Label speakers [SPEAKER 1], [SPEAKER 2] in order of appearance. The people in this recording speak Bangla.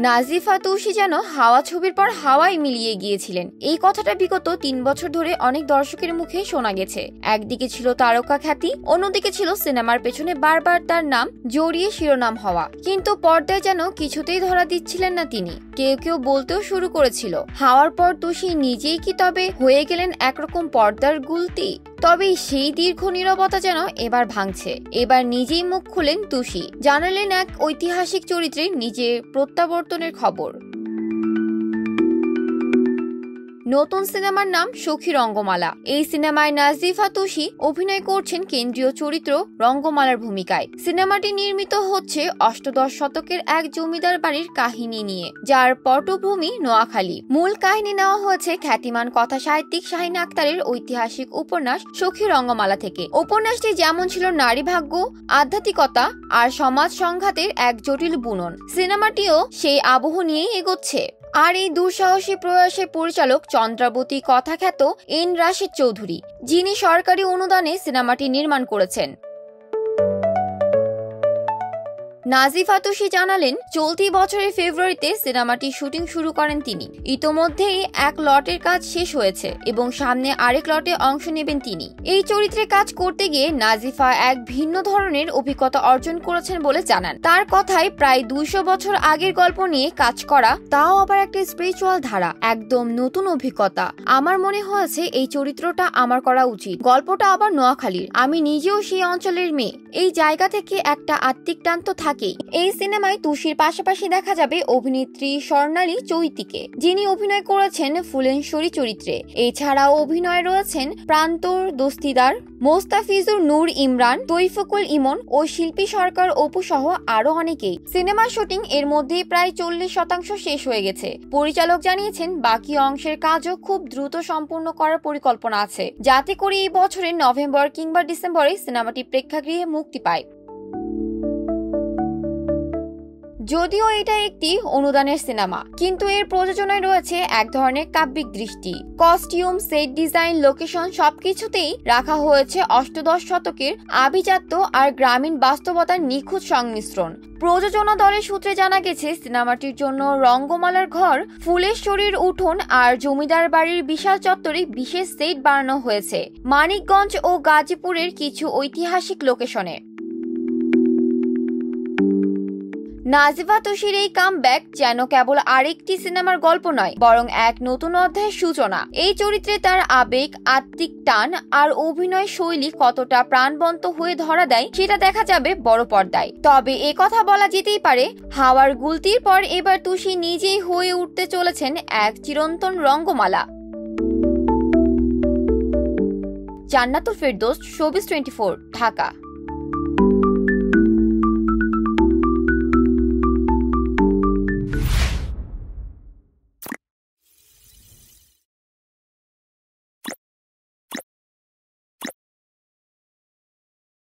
[SPEAKER 1] নাজিফা তুষি যেন হাওয়া ছবির পর হাওয়ায় মিলিয়ে গিয়েছিলেন। এই কথাটা বিগত ৩ বছর ধরে অনেক দর্শকের মুখে শোনা গেছে। একদিকে ছিল তারকা খ্যাতি, অন্যদিকে ছিল সিনেমার পেছনে বারবার তার নাম জড়িয়ে শিরোনাম হওয়া, কিন্তু পর্দায় যেন কিছুতেই ধরা দিচ্ছিলেন না তিনি। কেউ কেউ বলতেও শুরু করেছিল, হাওয়ার পর তুষি নিজেই কি তবে হয়ে গেলেন একরকম পর্দার গুলতি? তবে সেই দীর্ঘ নীরবতা যেন এবার ভাঙছে। এবার নিজেই মুখ খুলেন তুষি, জানালেন এক ঐতিহাসিক চরিত্রে নিজের প্রত্যাবর্তনের খবর। নতুন সিনেমার নাম সখী রঙ্গমালা। এই সিনেমায় নাজিফা তুষি অভিনয় করছেন কেন্দ্রীয় চরিত্র রঙ্গমালার ভূমিকায়। সিনেমাটি নির্মিত হচ্ছে অষ্টাদশ শতকের এক জমিদার বাড়ির কাহিনী নিয়ে, যার পটভূমি নোয়াখালী। মূল কাহিনী নেওয়া হয়েছে খ্যাতিমান কথা সাহিত্যিক শাহিন আক্তারের ঐতিহাসিক উপন্যাস সখী রঙ্গমালা থেকে। উপন্যাসটি যেমন ছিল নারী ভাগ্য, আধ্যাত্মিকতা আর সমাজ সংঘাতের এক জটিল বুনন, সিনেমাটিও সেই আবহ নিয়েই এগোচ্ছে। আর এই দুঃসাহসী প্রয়াসের পরিচালক চন্দ্রাবতী কথাখ্যাত এন রাশেদ চৌধুরী, যিনি সরকারি অনুদানে সিনেমাটি নির্মাণ করেছেন। নাজিফা তুষি জানালেন, চলতি বছরের ফেব্রুয়ারিতে সিনেমাটি শুটিং শুরু করেন তিনি। ইতোমধ্যেই এক লটের কাজ শেষ হয়েছে এবং সামনে আরেক লটে অংশ নেবেন তিনি। এই চরিত্রে কাজ করতে গিয়ে নাজিফা এক ভিন্ন ধরনের অভিজ্ঞতা অর্জন করেছেন বলে জানান। তার কথায় প্রায় ২০০ বছর আগের গল্প নিয়ে কাজ করা, তাও আবার একটা স্পিরিচুয়াল ধারা, একদম নতুন অভিজ্ঞতা। আমার মনে হয়েছে এই চরিত্রটা আমার করা উচিত। গল্পটা আবার নোয়াখালীর, আমি নিজেও সেই অঞ্চলের মেয়ে। এই জায়গা থেকে একটা আত্মিক টান তো থাকে। এই সিনেমায় তুষির পাশাপাশি দেখা যাবে অভিনেত্রী স্বর্ণালী চৈতিকে, যিনি অভিনয় করেছেন ফুলেনশ্বরী চরিত্রে। এছাড়াও অভিনয় রয়েছেন প্রান্তর দস্তিদার, মোস্তাফিজুর নূর ইমরান, তৈফকুল ইমন ও শিল্পী সরকার অপু সহ আরো অনেকেই। সিনেমার শুটিং এর মধ্যে প্রায় 40% শেষ হয়ে গেছে। পরিচালক জানিয়েছেন বাকি অংশের কাজও খুব দ্রুত সম্পূর্ণ করার পরিকল্পনা আছে, যাতে করে এই বছরের নভেম্বর কিংবা ডিসেম্বরে সিনেমাটি প্রেক্ষাগৃহে মুক্তি পায়। যদিও এটা একটি অনুদানের সিনেমা, কিন্তু এর প্রযোজনায় রয়েছে এক ধরনের কাব্যিক দৃষ্টি। কস্টিউম, সেট ডিজাইন, লোকেশন সবকিছুতেই রাখা হয়েছে অষ্টাদশ শতকের আভিজাত্য আর গ্রামীণ বাস্তবতার নিখুঁত সংমিশ্রণ। প্রযোজনা দলের সূত্রে জানা গেছে, সিনেমাটির জন্য রঙ্গমালার ঘর, ফুলেশ্বরীর উঠোন আর জমিদার বাড়ির বিশাল চত্বরে বিশেষ সেট বানানো হয়েছে মানিকগঞ্জ ও গাজীপুরের কিছু ঐতিহাসিক লোকেশনে। নাজিফা তুষির এই কামব্যাক যেন কেবল আরেকটি সিনেমার গল্প নয়, বরং এক নতুন অধ্যায়ের সূচনা। এই চরিত্রে তার আবেগ, আত্মিক টান আর অভিনয় শৈলী কতটা প্রাণবন্ত হয়ে ধরা দেয় সেটা দেখা যাবে বড় পর্দায়। তবে এ কথা বলা যেতেই পারে, হাওয়ার গুলতির পর এবার তুষি নিজেই হয়ে উঠতে চলেছেন এক চিরন্তন রঙ্গমালা। জান্নাতুল ফেরদৌস, শোবিজ 24, ঢাকা।